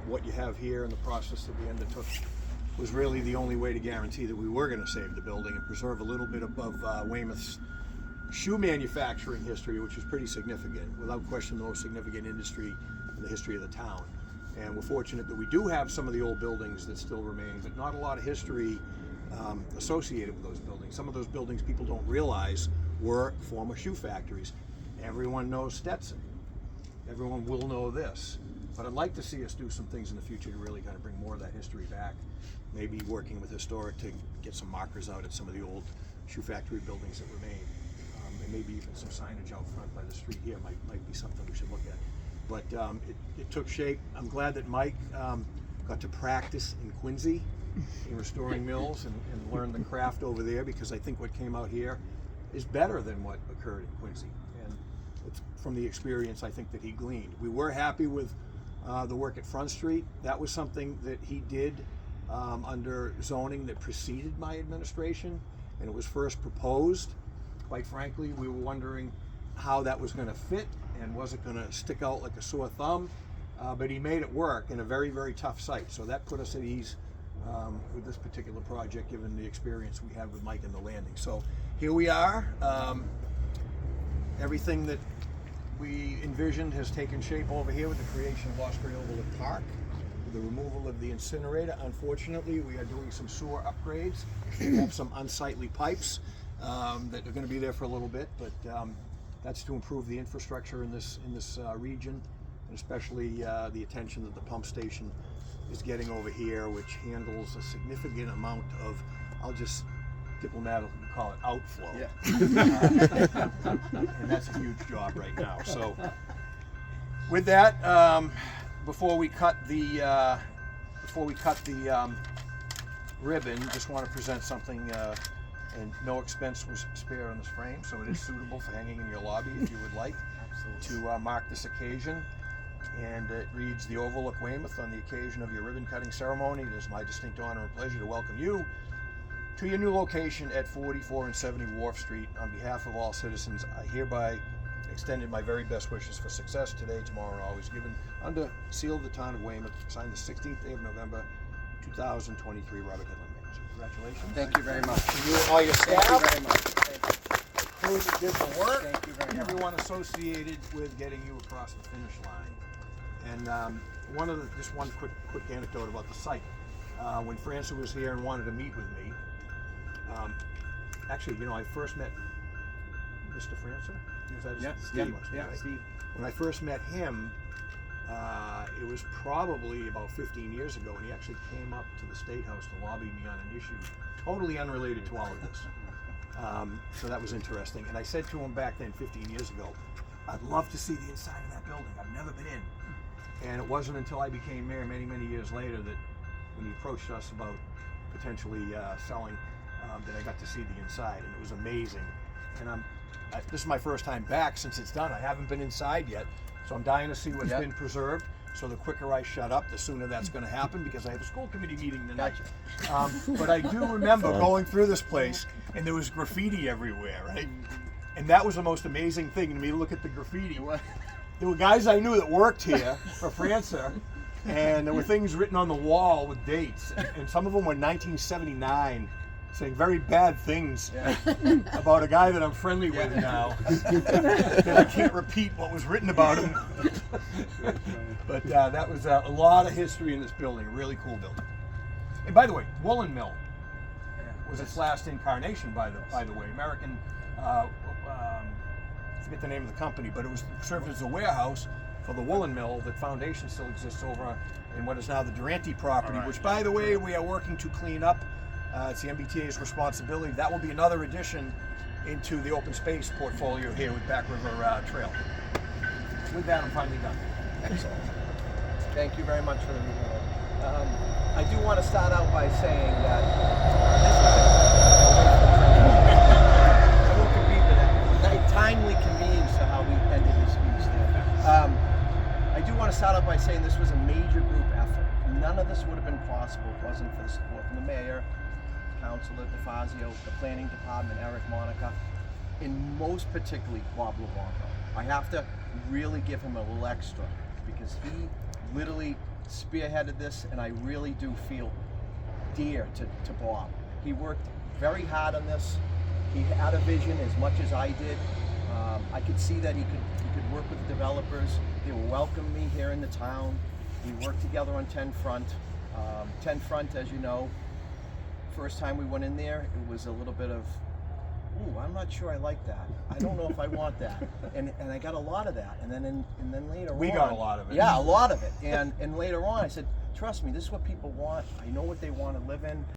What you have here and the process that we undertook was really the only way to guarantee that we were going to save the building and preserve a little bit of Weymouth's shoe manufacturing history, which is pretty significant, without question the most significant industry in the history of the town. And we're fortunate that we do have some of the old buildings that still remain, but not a lot of history associated with those buildings. Some of those buildings people don't realize were former shoe factories. Everyone knows Stetson. Everyone will know this. But I'd like to see us do some things in the future to really kind of bring more of that history back. Maybe working with Historic to get some markers out at some of the old shoe factory buildings that remain. And maybe even some signage out front by the street here might be something we should look at. But it took shape. I'm glad that Mike got to practice in Quincy in restoring mills and learn the craft over there, because I think what came out here is better than what occurred in Quincy. And it's from the experience I think that he gleaned. We were happy with the work at Front Street. That was something that he did under zoning that preceded my administration, and it was first proposed. Quite frankly, we were wondering how that was going to fit and was it going to stick out like a sore thumb, but he made it work in a very, very tough site. So that put us at ease with this particular project, given the experience we had with Mike and the landing. So here we are. Everything that we envisioned has taken shape over here with the creation of Osprey Overlook Park, with the removal of the incinerator. Unfortunately, we are doing some sewer upgrades. We have some unsightly pipes that are going to be there for a little bit, but that's to improve the infrastructure in this region, and especially the attention that the pump station is getting over here, which handles a significant amount of, I'll just diplomatically call it outflow. Yeah. And that's a huge job right now. So with that, before we cut the ribbon, just want to present something, and no expense was spared on this frame, so it is suitable for hanging in your lobby if you would like. Absolutely. To mark this occasion. And it reads, "The Overlook Weymouth, on the occasion of your ribbon cutting ceremony, it is my distinct honor and pleasure to welcome you to your new location at 44 and 70 Wharf Street. On behalf of all citizens, I hereby extended my very best wishes for success today, tomorrow, and always, given under seal of the town of Weymouth, signed the 16th day of November, 2023, Robert Hedlund Mayor." So congratulations. Thank you very much. You and all your staff. Thank you very much. Thank you. Crew that did the work. Thank you very much. Everyone associated with getting you across the finish line. And just one quick anecdote about the site. When Francis was here and wanted to meet with me, actually, I first met Mr. Francis. Was that Steve? Yeah, right? Steve. When I first met him, it was probably about 15 years ago, and he actually came up to the State House to lobby me on an issue totally unrelated to all of this. So that was interesting. And I said to him back then, 15 years ago, I'd love to see the inside of that building. I've never been in. And it wasn't until I became mayor many, many years later that when he approached us about potentially selling, that I got to see the inside, and it was amazing. And this is my first time back since it's done. I haven't been inside yet, so I'm dying to see what's been preserved. So the quicker I shut up, the sooner that's going to happen, because I have a school committee meeting tonight. Gotcha. But I do remember going through this place, and there was graffiti everywhere, right? And that was the most amazing thing to me, to look at the graffiti. There were guys I knew that worked here for Francis, and there were things written on the wall with dates, and some of them were 1979, saying very bad things about a guy that I'm friendly with now, that I can't repeat what was written about him. But that was a lot of history in this building, a really cool building. And by the way, Woolen Mill was its last incarnation, by the way. American, I forget the name of the company, but it was served as a warehouse for the Woolen Mill. The foundation still exists over in what is now the Durante property, which, by the way, we are working to clean up. It's the MBTA's responsibility. That will be another addition into the open space portfolio here with Back River Trail. With that, I'm finally done. Excellent. Thank you very much for the report. I do want to start out by saying that I will compete with that. Timely convenience to how we ended this speech there. I do want to start out by saying this was a major group effort. None of this would have been possible if it wasn't for the support from the mayor, Councilor DeFazio, the planning department, Eric Monica, and most particularly Bob Lavongo. I have to really give him a little extra, because he literally spearheaded this, and I really do feel dear to Bob. He worked very hard on this. He had a vision as much as I did. I could see that he could work with the developers. They will welcome me here in the town. We worked together on 10 Front. 10 Front, as you know, first time we went in there, it was a little bit of, ooh, I'm not sure I like that. I don't know if I want that. And I got a lot of that. And then later We on, got a lot of it. Yeah, a lot of it. And later on, I said, trust me, this is what people want. I know what they want to live in.